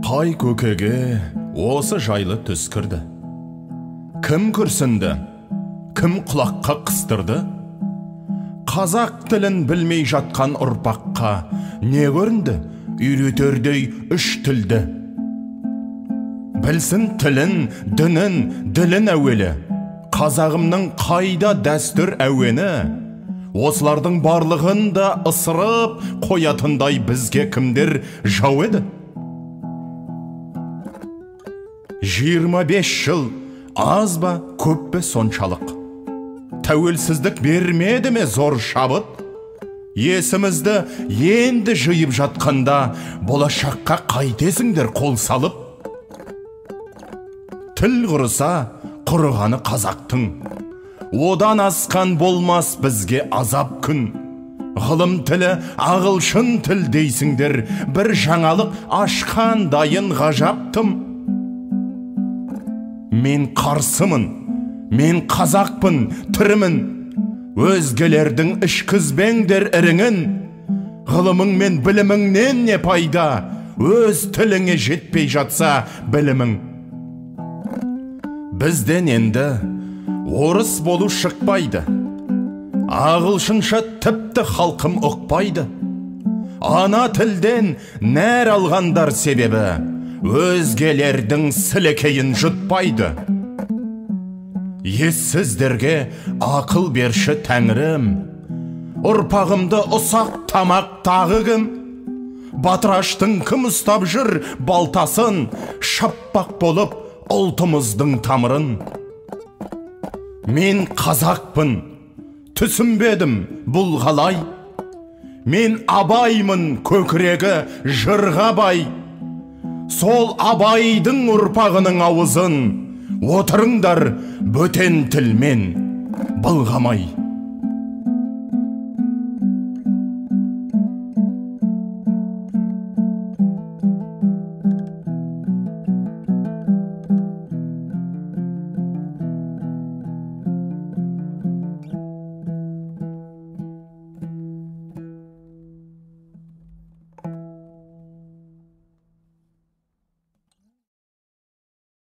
Қай көкеге осы жайлы түс кірді? Кім күрсінді? Кім құлаққа қыстырды? Қазақ тілін білмей жатқан ұрпаққа не көрінді? Үйретердей үш тілді. Білсін тілін, дінін, ділін әуелі. Қазағымның қайда дәстүр әуені? Осылардың барлығын да ысырып қоятындай бізге кімдер жау еді? 25 жыл аз ба, көп пе соншалық? Тәуелсіздік бермеді ме зор шабыт? Есімізді енді жиып жатқанда болашаққа қайтесіңдер қол салып? Тіл құрыса құрығаны қазақтың, одан асқан болмас бізге азап күн. Ғылым тілі ағылшын тіл дейсіңдер, бір жаңалық ашқан дайын ғажаптым. Мен қарсымын, мен қазақпын, тірімін. Өзгелердің ішкізбеңдер іріңін. Ғылымың мен біліміңнен не пайда? Өз тіліңе жетпей жатса білімің. Бізден енді орыс болу шықпайды. Ағылшынша тіпті халқым ұқпайды. Ана тілден нәр алғандар себебі өзгелердің сілекейін жұтпайды. Ессіздерге ақыл берші тәңірім, ұрпағымды ұсақ тамақ тағы кім? Батыраштың кім ұстап жүр балтасын, шаппақ болып ұлтымыздың тамырын? Мен қазақпын, түсінбедім бұл қалай? Мен абаймын, көкірегі жырға бай. Сол абайдың ұрпағының ауызын отырыңдар бөтен тілмен былғамай.